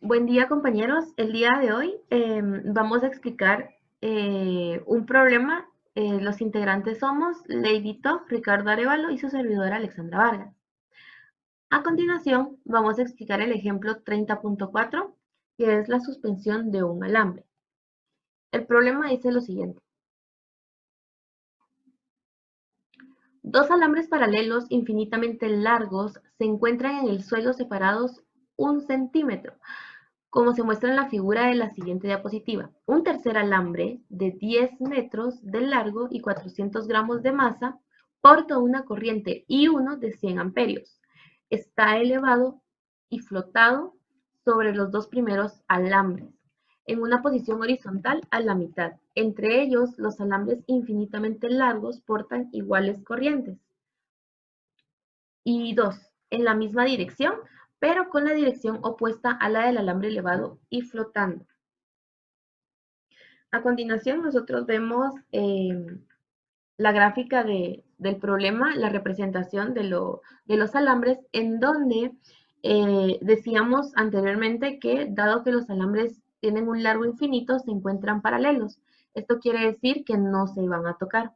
Buen día, compañeros. El día de hoy vamos a explicar un problema. Los integrantes somos Lady Toff, Ricardo Arevalo y su servidora Alexandra Vargas. A continuación, vamos a explicar el ejemplo 30.4, que es la suspensión de un alambre. El problema dice lo siguiente. Dos alambres paralelos infinitamente largos se encuentran en el suelo separados 1 centímetro, como se muestra en la figura de la siguiente diapositiva. Un tercer alambre de 10 metros de largo y 400 gramos de masa porta una corriente I1 de 100 amperios. Está elevado y flotado sobre los dos primeros alambres, en una posición horizontal a la mitad. Entre ellos, los alambres infinitamente largos portan iguales corrientes. Y dos, en la misma dirección, pero con la dirección opuesta a la del alambre elevado y flotando. A continuación, nosotros vemos la gráfica del problema, la representación de los alambres, en donde decíamos anteriormente que, dado que los alambres tienen un largo infinito, se encuentran paralelos. Esto quiere decir que no se van a tocar.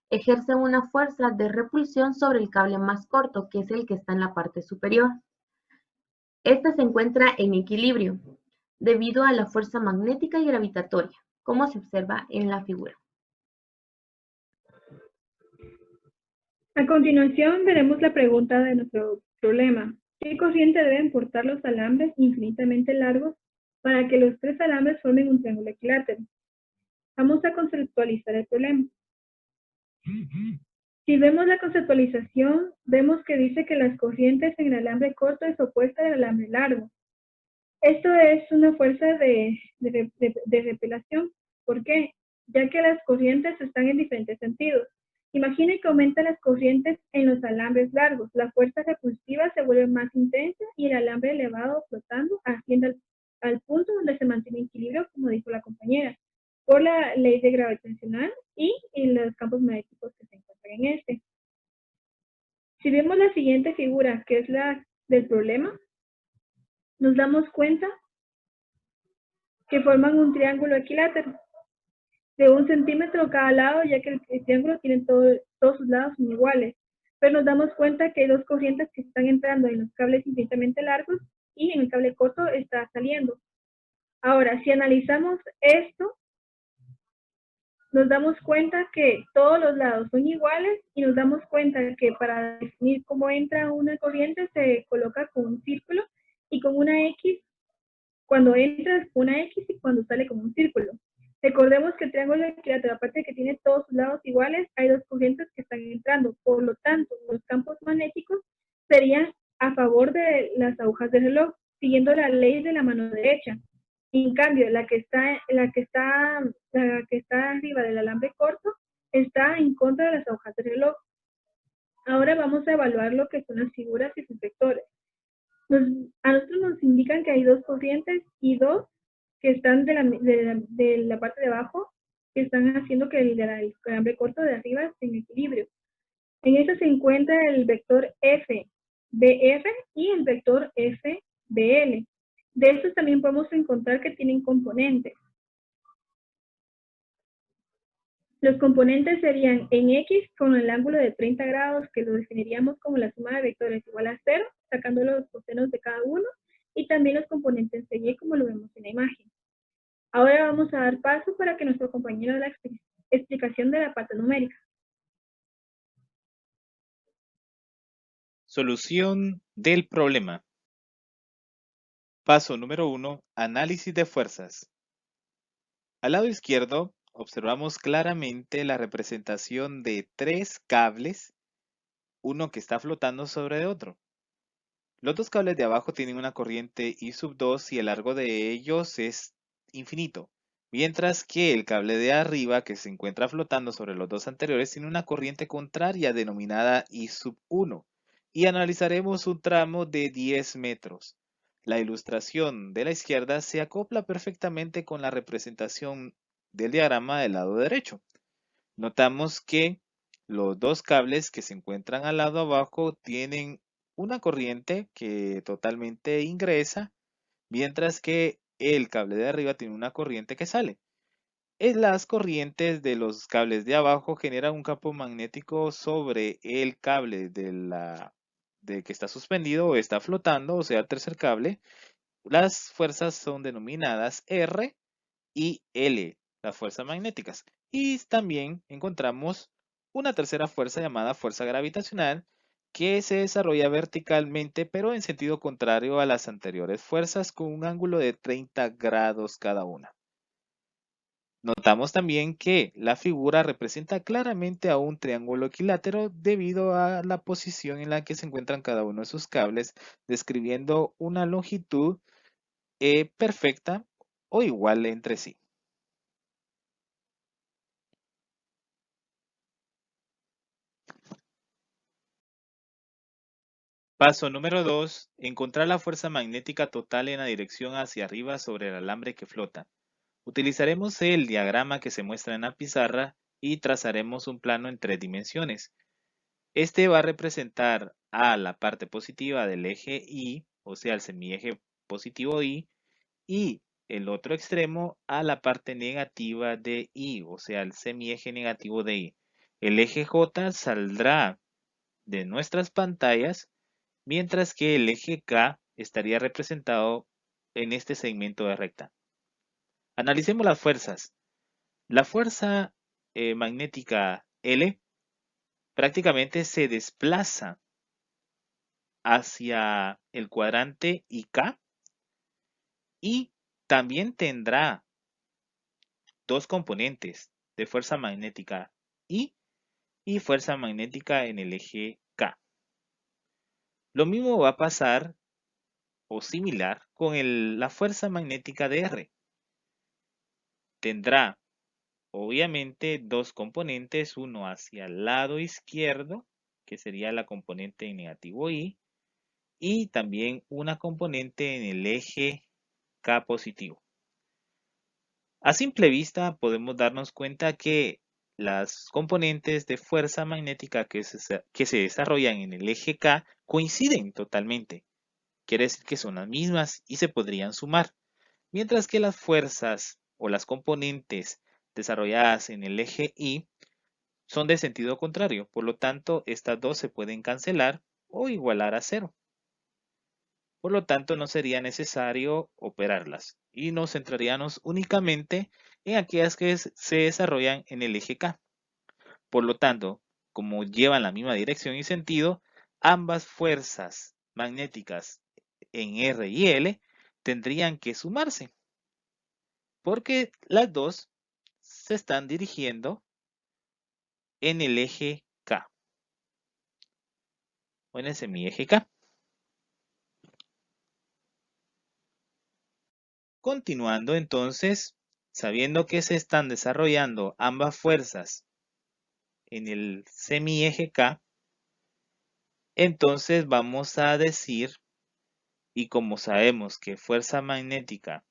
Ejercen una fuerza de repulsión sobre el cable más corto, que es el que está en la parte superior. Este se encuentra en equilibrio debido a la fuerza magnética y gravitatoria, como se observa en la figura. A continuación veremos la pregunta de nuestro problema. ¿Qué corriente deben portar los alambres infinitamente largos para que los tres alambres formen un triángulo equilátero? Vamos a conceptualizar el problema. Si vemos la conceptualización, vemos que dice que las corrientes en el alambre corto es opuesta al alambre largo. Esto es una fuerza de repelación. ¿Por qué? Ya que las corrientes están en diferentes sentidos. Imagine que aumentan las corrientes en los alambres largos. La fuerza repulsiva se vuelve más intensa y el alambre elevado flotando asciende al punto donde se mantiene equilibrio, como dijo la compañera, por la ley de gravitacional y los campos magnéticos que se encuentran en este. Si vemos la siguiente figura, que es la del problema, nos damos cuenta que forman un triángulo equilátero de 1 centímetro cada lado, ya que el triángulo tiene todos sus lados son iguales. Pero nos damos cuenta que hay dos corrientes que están entrando en los cables infinitamente largos y en el cable corto está saliendo. Ahora, si analizamos esto, nos damos cuenta que todos los lados son iguales y nos damos cuenta que para definir cómo entra una corriente se coloca con un círculo y con una X. Cuando entra con una X y cuando sale como un círculo. Recordemos que el triángulo equilátero, aparte de que tiene todos sus lados iguales, hay dos corrientes que están entrando. Por lo tanto, los campos magnéticos serían a favor de las agujas del reloj, siguiendo la ley de la mano derecha. En cambio, la que está arriba del alambre corto está en contra de las agujas del reloj. Ahora vamos a evaluar lo que son las figuras y sus vectores. A nosotros nos indican que hay dos corrientes y dos que están de la parte de abajo, que están haciendo que el alambre corto de arriba esté en equilibrio. En eso se encuentra el vector FBR y el vector FBL. De estos también podemos encontrar que tienen componentes. Los componentes serían en X con el ángulo de 30 grados, que lo definiríamos como la suma de vectores igual a 0, sacando los cosenos de cada uno, y también los componentes de Y, como lo vemos en la imagen. Ahora vamos a dar paso para que nuestro compañero dé la explicación de la parte numérica. Solución del problema. Paso número 1. Análisis de fuerzas. Al lado izquierdo, observamos claramente la representación de tres cables, uno que está flotando sobre otro. Los dos cables de abajo tienen una corriente I2 y el largo de ellos es infinito, mientras que el cable de arriba, que se encuentra flotando sobre los dos anteriores, tiene una corriente contraria denominada I1, y analizaremos un tramo de 10 metros. La ilustración de la izquierda se acopla perfectamente con la representación del diagrama del lado derecho. Notamos que los dos cables que se encuentran al lado abajo tienen una corriente que totalmente ingresa, mientras que el cable de arriba tiene una corriente que sale. Las corrientes de los cables de abajo generan un campo magnético sobre el cable de que está suspendido o está flotando, o sea, el tercer cable. Las fuerzas son denominadas R y L, las fuerzas magnéticas. Y también encontramos una tercera fuerza llamada fuerza gravitacional que se desarrolla verticalmente pero en sentido contrario a las anteriores fuerzas con un ángulo de 30 grados cada una. Notamos también que la figura representa claramente a un triángulo equilátero debido a la posición en la que se encuentran cada uno de sus cables, describiendo una longitud perfecta o igual entre sí. Paso número 2. Encontrar la fuerza magnética total en la dirección hacia arriba sobre el alambre que flota. Utilizaremos el diagrama que se muestra en la pizarra y trazaremos un plano en 3 dimensiones. Este va a representar a la parte positiva del eje Y, o sea, el semieje positivo Y, y el otro extremo a la parte negativa de Y, o sea, el semieje negativo de Y. El eje J saldrá de nuestras pantallas, mientras que el eje K estaría representado en este segmento de recta. Analicemos las fuerzas. La fuerza magnética L prácticamente se desplaza hacia el cuadrante IK y también tendrá dos componentes de fuerza magnética I y fuerza magnética en el eje K. Lo mismo va a pasar o similar con la fuerza magnética de R. Tendrá obviamente dos componentes, uno hacia el lado izquierdo, que sería la componente en negativo y también una componente en el eje K positivo. A simple vista podemos darnos cuenta que las componentes de fuerza magnética que se desarrollan en el eje K coinciden totalmente. Quiere decir que son las mismas y se podrían sumar. Mientras que las fuerzas o las componentes desarrolladas en el eje Y son de sentido contrario. Por lo tanto, estas dos se pueden cancelar o igualar a cero. Por lo tanto, no sería necesario operarlas y nos centraríamos únicamente en aquellas que se desarrollan en el eje K. Por lo tanto, como llevan la misma dirección y sentido, ambas fuerzas magnéticas en R y L tendrían que sumarse, porque las dos se están dirigiendo en el eje K o en el semieje K. Continuando entonces, sabiendo que se están desarrollando ambas fuerzas en el semieje K, entonces vamos a decir, y como sabemos que fuerza magnética,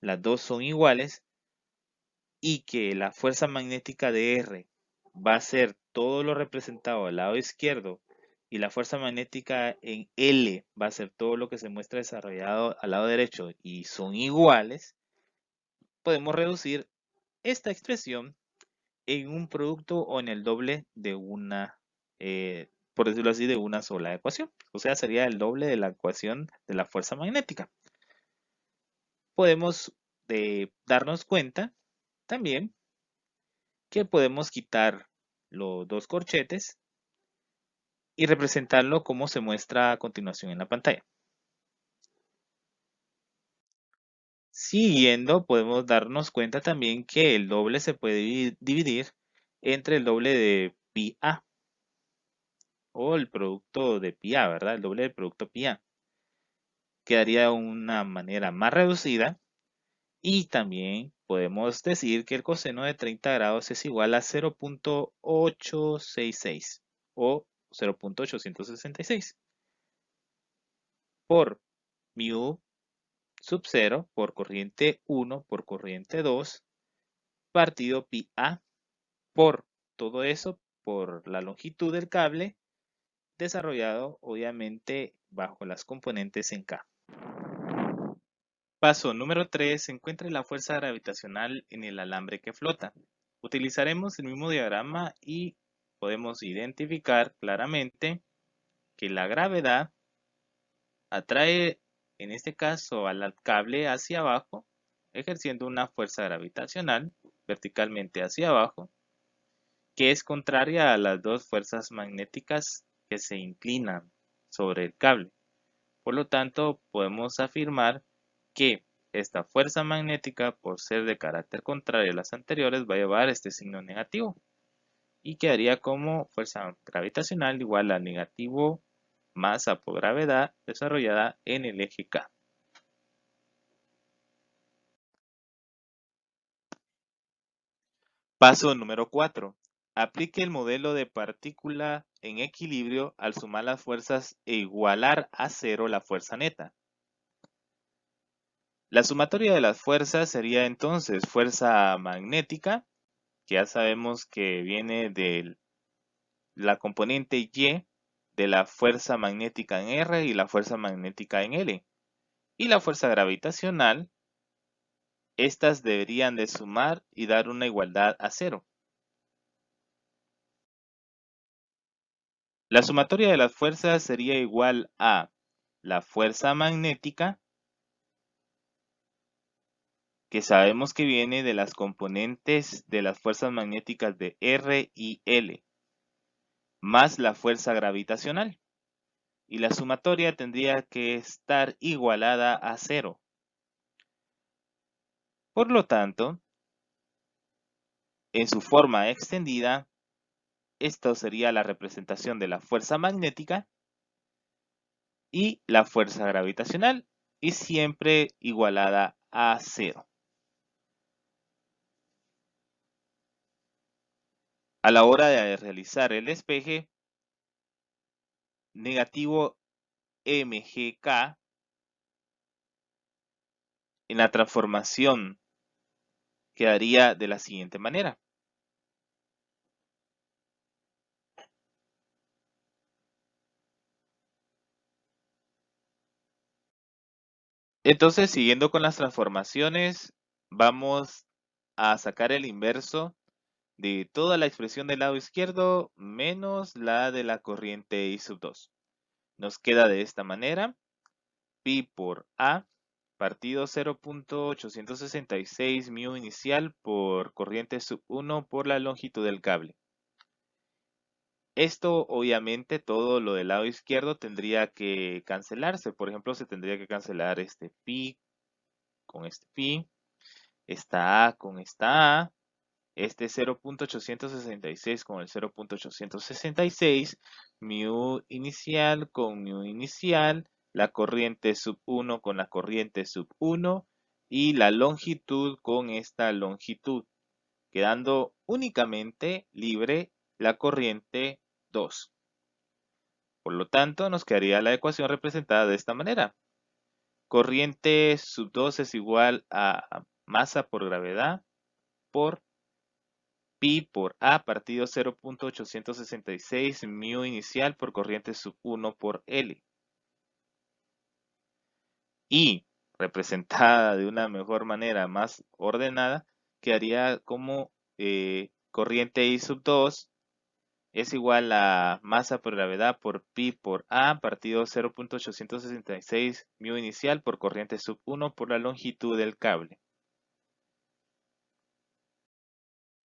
las dos son iguales, y que la fuerza magnética de R va a ser todo lo representado al lado izquierdo, y la fuerza magnética en L va a ser todo lo que se muestra desarrollado al lado derecho, y son iguales, podemos reducir esta expresión en un producto o en el doble de una, por decirlo así, de una sola ecuación. O sea, sería el doble de la ecuación de la fuerza magnética. Podemos darnos cuenta también que podemos quitar los dos corchetes y representarlo como se muestra a continuación en la pantalla. Siguiendo, podemos darnos cuenta también que el doble se puede dividir entre el doble de pi a o el producto de pi a, ¿verdad? El doble del producto pi a. Quedaría de una manera más reducida y también podemos decir que el coseno de 30 grados es igual a 0.866 o 0.866 por mu sub 0 por corriente 1 por corriente 2 partido pi a por todo eso por la longitud del cable desarrollado obviamente bajo las componentes en K. Paso número 3. Encuentre la fuerza gravitacional en el alambre que flota. Utilizaremos el mismo diagrama y podemos identificar claramente que la gravedad atrae, en este caso, al cable hacia abajo, ejerciendo una fuerza gravitacional verticalmente hacia abajo, que es contraria a las dos fuerzas magnéticas que se inclinan sobre el cable. Por lo tanto, podemos afirmar que esta fuerza magnética, por ser de carácter contrario a las anteriores, va a llevar este signo negativo y quedaría como fuerza gravitacional igual a negativo masa por gravedad desarrollada en el eje K. Paso número 4. Aplique el modelo de partícula en equilibrio al sumar las fuerzas e igualar a cero la fuerza neta. La sumatoria de las fuerzas sería entonces fuerza magnética, que ya sabemos que viene de la componente Y de la fuerza magnética en R y la fuerza magnética en L. Y la fuerza gravitacional, estas deberían de sumar y dar una igualdad a cero. La sumatoria de las fuerzas sería igual a la fuerza magnética, que sabemos que viene de las componentes de las fuerzas magnéticas de R y L, más la fuerza gravitacional. Y la sumatoria tendría que estar igualada a cero. Por lo tanto, en su forma extendida, esto sería la representación de la fuerza magnética y la fuerza gravitacional, y siempre igualada a cero. A la hora de realizar el despeje, negativo mgk, en la transformación quedaría de la siguiente manera. Entonces, siguiendo con las transformaciones, vamos a sacar el inverso de toda la expresión del lado izquierdo menos la de la corriente I sub 2. Nos queda de esta manera, pi por A partido 0.866 mu inicial por corriente sub 1 por la longitud del cable. Esto, obviamente, todo lo del lado izquierdo tendría que cancelarse. Por ejemplo, se tendría que cancelar este pi con este pi, esta A con esta A, este 0.866 con el 0.866, mu inicial con mu inicial, la corriente sub 1 con la corriente sub 1 y la longitud con esta longitud, quedando únicamente libre la corriente 2. Por lo tanto, nos quedaría la ecuación representada de esta manera. Corriente sub 2 es igual a masa por gravedad por pi por A partido 0.866 mu inicial por corriente sub 1 por L. Y representada de una mejor manera, más ordenada, quedaría como corriente I sub 2 es igual a masa por gravedad por pi por A partido 0.866 mu inicial por corriente sub 1 por la longitud del cable.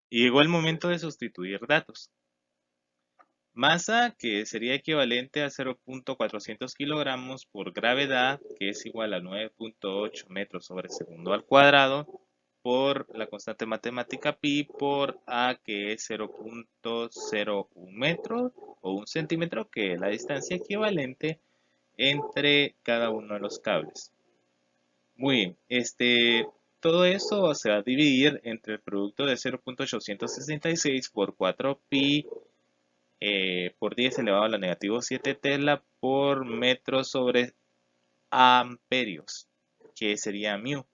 Y llegó el momento de sustituir datos. Masa, que sería equivalente a 0.400 kilogramos por gravedad, que es igual a 9.8 metros sobre segundo al cuadrado, por la constante matemática pi por A, que es 0.01 metro o 1 centímetro, que es la distancia equivalente entre cada uno de los cables. Muy bien, todo eso se va a dividir entre el producto de 0.866 por 4pi por 10 elevado a la negativo 7 tesla por metro sobre amperios, que sería mu,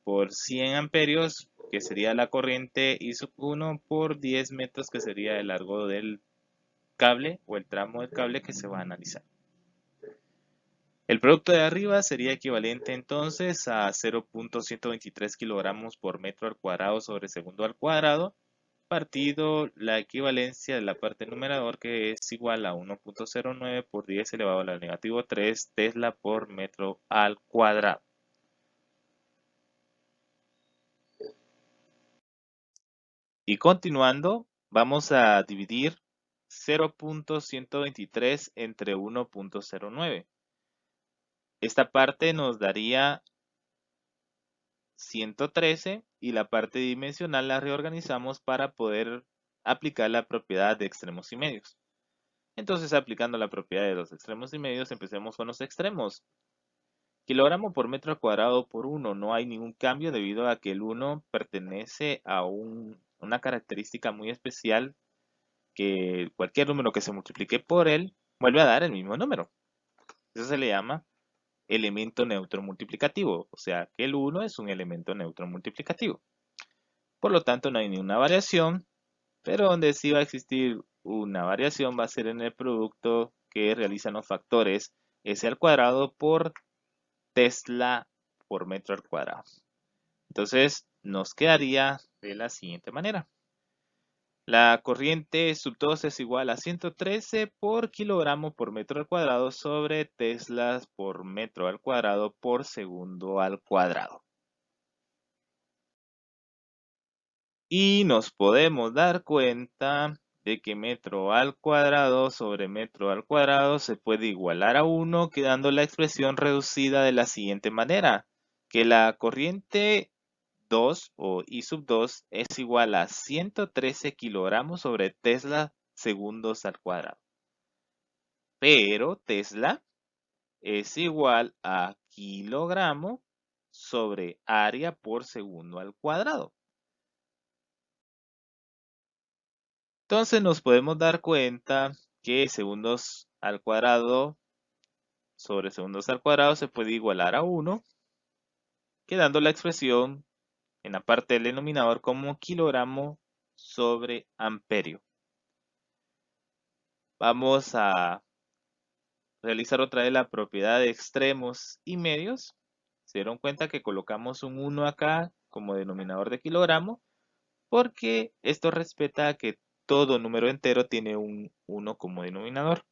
por 100 amperios, que sería la corriente I sub 1 por 10 metros, que sería el largo del cable o el tramo del cable que se va a analizar. El producto de arriba sería equivalente entonces a 0.123 kilogramos por metro al cuadrado sobre segundo al cuadrado, partido la equivalencia de la parte numerador, que es igual a 1.09 por 10 elevado a la negativo 3 Tesla por metro al cuadrado. Y continuando, vamos a dividir 0.123 entre 1.09. Esta parte nos daría 113 y la parte dimensional la reorganizamos para poder aplicar la propiedad de extremos y medios. Entonces, aplicando la propiedad de los extremos y medios, empecemos con los extremos. Kilogramo por metro al cuadrado por 1. No hay ningún cambio debido a que el 1 pertenece a una característica muy especial, que cualquier número que se multiplique por él vuelve a dar el mismo número. Eso se le llama elemento neutro multiplicativo, o sea que el 1 es un elemento neutro multiplicativo. Por lo tanto, no hay ninguna variación, pero donde sí va a existir una variación va a ser en el producto que realizan los factores s al cuadrado por Tesla por metro al cuadrado. Entonces, nos quedaría de la siguiente manera. La corriente sub 2 es igual a 113 por kilogramo por metro al cuadrado sobre teslas por metro al cuadrado por segundo al cuadrado. Y nos podemos dar cuenta de que metro al cuadrado sobre metro al cuadrado se puede igualar a 1, quedando la expresión reducida de la siguiente manera, que la corriente 2 o I sub 2 es igual a 113 kilogramos sobre Tesla segundos al cuadrado. Pero Tesla es igual a kilogramo sobre área por segundo al cuadrado. Entonces nos podemos dar cuenta que segundos al cuadrado sobre segundos al cuadrado se puede igualar a 1, quedando la expresión en la parte del denominador como kilogramo sobre amperio. Vamos a realizar otra vez la propiedad de extremos y medios. Se dieron cuenta que colocamos un 1 acá como denominador de kilogramo, porque esto respeta que todo número entero tiene un 1 como denominador.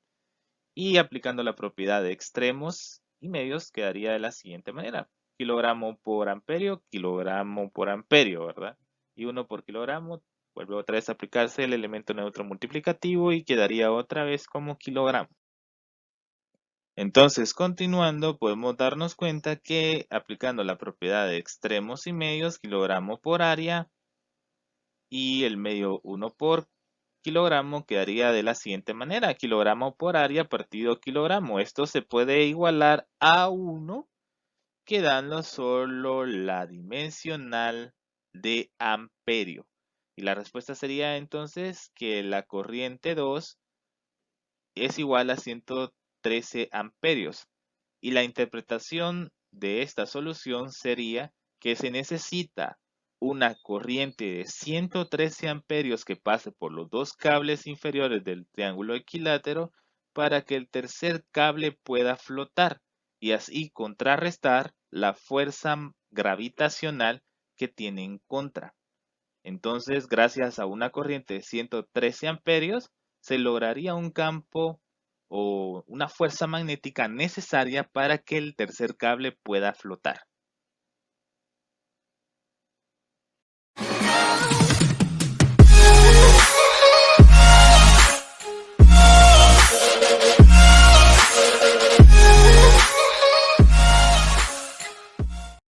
Y aplicando la propiedad de extremos y medios quedaría de la siguiente manera. Kilogramo por amperio, ¿verdad? Y 1 por kilogramo, vuelve otra vez a aplicarse el elemento neutro multiplicativo y quedaría otra vez como kilogramo. Entonces, continuando, podemos darnos cuenta que aplicando la propiedad de extremos y medios, kilogramo por área y el medio 1 por kilogramo, quedaría de la siguiente manera: kilogramo por área partido kilogramo. Esto se puede igualar a 1, quedando solo la dimensional de amperio. Y la respuesta sería entonces que la corriente 2 es igual a 113 amperios. Y la interpretación de esta solución sería que se necesita una corriente de 113 amperios que pase por los dos cables inferiores del triángulo equilátero para que el tercer cable pueda flotar y así contrarrestar la fuerza gravitacional que tiene en contra. Entonces, gracias a una corriente de 113 amperios, se lograría un campo o una fuerza magnética necesaria para que el tercer cable pueda flotar.